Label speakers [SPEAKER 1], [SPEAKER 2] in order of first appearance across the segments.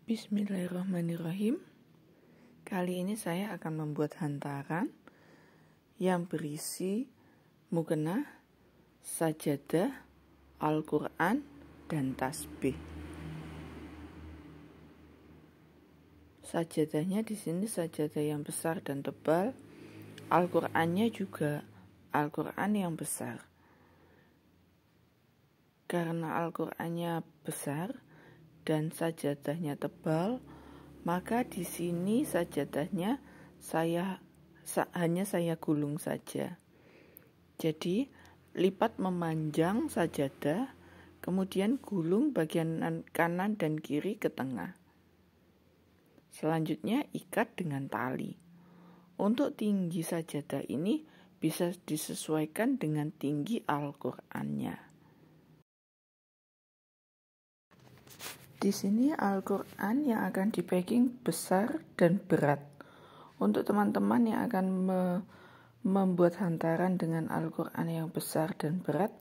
[SPEAKER 1] Bismillahirrahmanirrahim. Kali ini saya akan membuat hantaran yang berisi mukena, sajadah, Al-Quran, dan tasbih. Sajadahnya di sini sajadah yang besar dan tebal. Al-Qurannya juga Al-Quran yang besar. Karena Al-Qurannya besar dan sajadahnya tebal, maka di sini sajadahnya hanya saya gulung saja. Jadi lipat memanjang sajadah, kemudian gulung bagian kanan dan kiri ke tengah. Selanjutnya ikat dengan tali. Untuk tinggi sajadah ini bisa disesuaikan dengan tinggi Al-Qur'annya. Di sini Al-Quran yang akan di-packing besar dan berat. Untuk teman-teman yang akan membuat hantaran dengan Al-Quran yang besar dan berat,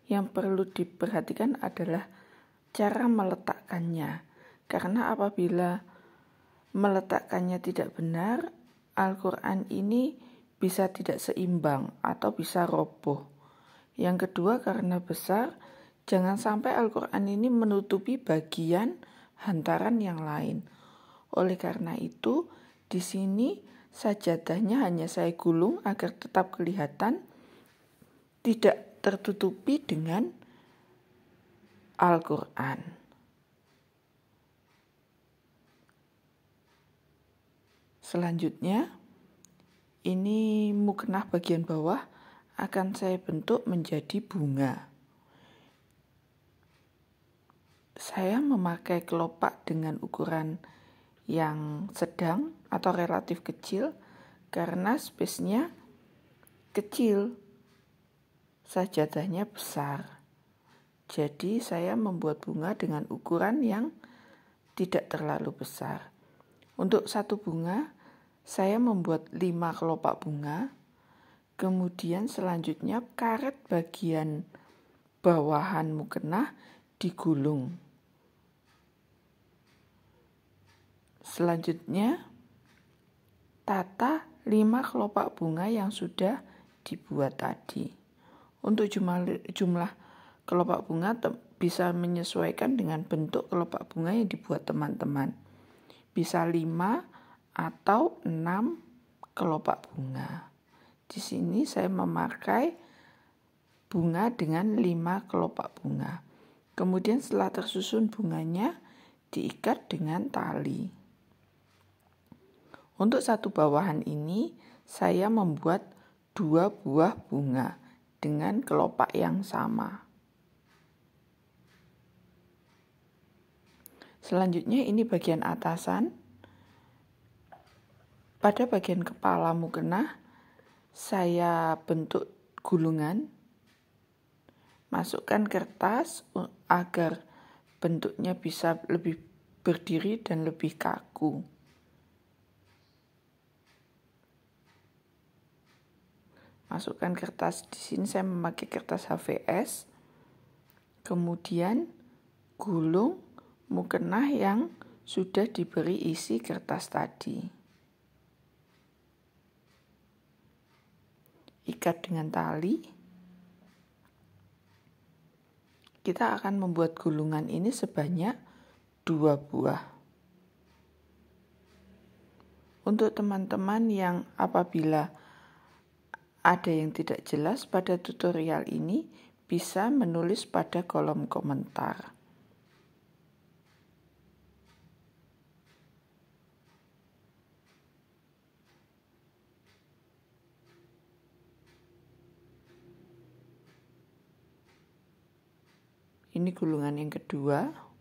[SPEAKER 1] yang perlu diperhatikan adalah cara meletakkannya. Karena apabila meletakkannya tidak benar, Al-Quran ini bisa tidak seimbang atau bisa roboh. Yang kedua, karena besar, jangan sampai Al-Quran ini menutupi bagian hantaran yang lain. Oleh karena itu, di sini sajadahnya hanya saya gulung agar tetap kelihatan, tidak tertutupi dengan Al-Quran. Selanjutnya, ini mukena bagian bawah akan saya bentuk menjadi bunga. Saya memakai kelopak dengan ukuran yang sedang atau relatif kecil karena space-nya kecil, sajadahnya besar. Jadi saya membuat bunga dengan ukuran yang tidak terlalu besar. Untuk satu bunga, saya membuat 5 kelopak bunga. Kemudian selanjutnya karet bagian bawahan mukena digulung. Selanjutnya, tata 5 kelopak bunga yang sudah dibuat tadi. Untuk jumlah kelopak bunga bisa menyesuaikan dengan bentuk kelopak bunga yang dibuat teman-teman. Bisa 5 atau 6 kelopak bunga. Di sini saya memakai bunga dengan 5 kelopak bunga. Kemudian setelah tersusun bunganya, diikat dengan tali. Untuk satu bawahan ini, saya membuat 2 buah bunga dengan kelopak yang sama. Selanjutnya ini bagian atasan. Pada bagian kepala mukena, saya bentuk gulungan. Masukkan kertas agar bentuknya bisa lebih berdiri dan lebih kaku. Masukkan kertas, di sini saya memakai kertas HVS. Kemudian gulung mukena yang sudah diberi isi kertas tadi. Ikat dengan tali. Kita akan membuat gulungan ini sebanyak 2 buah. Untuk teman-teman yang apabila ada yang tidak jelas pada tutorial ini, bisa menulis pada kolom komentar. Ini gulungan yang kedua.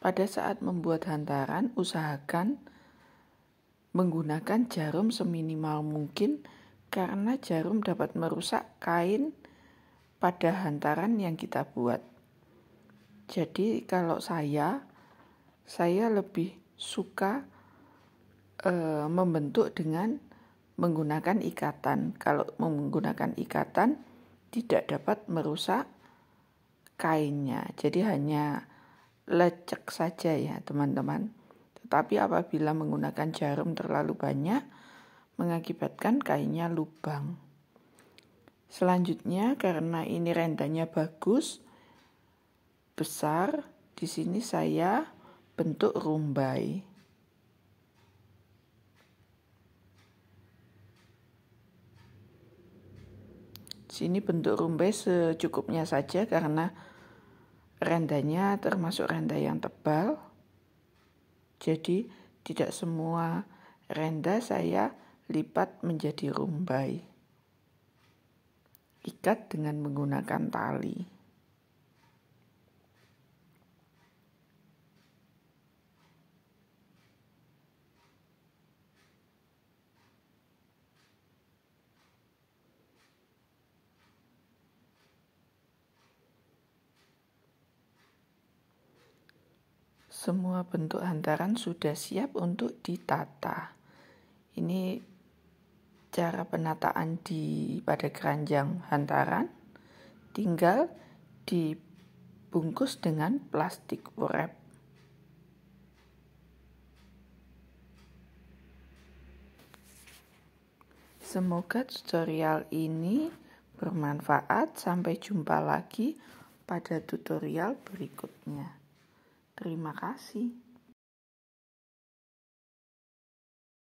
[SPEAKER 1] Pada saat membuat hantaran, usahakan menggunakan jarum seminimal mungkin karena jarum dapat merusak kain pada hantaran yang kita buat. Jadi kalau saya lebih suka membentuk dengan menggunakan ikatan. Kalau menggunakan ikatan tidak dapat merusak kainnya, jadi hanya lecek saja ya teman-teman. Tetapi apabila menggunakan jarum terlalu banyak, mengakibatkan kainnya lubang. Selanjutnya, karena ini rendanya bagus, besar, di sini saya bentuk rumbai. Sini bentuk rumbai secukupnya saja karena rendanya termasuk renda yang tebal. Jadi tidak semua renda saya lipat menjadi rumbai. Ikat dengan menggunakan tali. Semua bentuk hantaran sudah siap untuk ditata. Ini cara penataan pada keranjang hantaran. Tinggal dibungkus dengan plastik wrap. Semoga tutorial ini bermanfaat. Sampai jumpa lagi pada tutorial berikutnya. Terima kasih.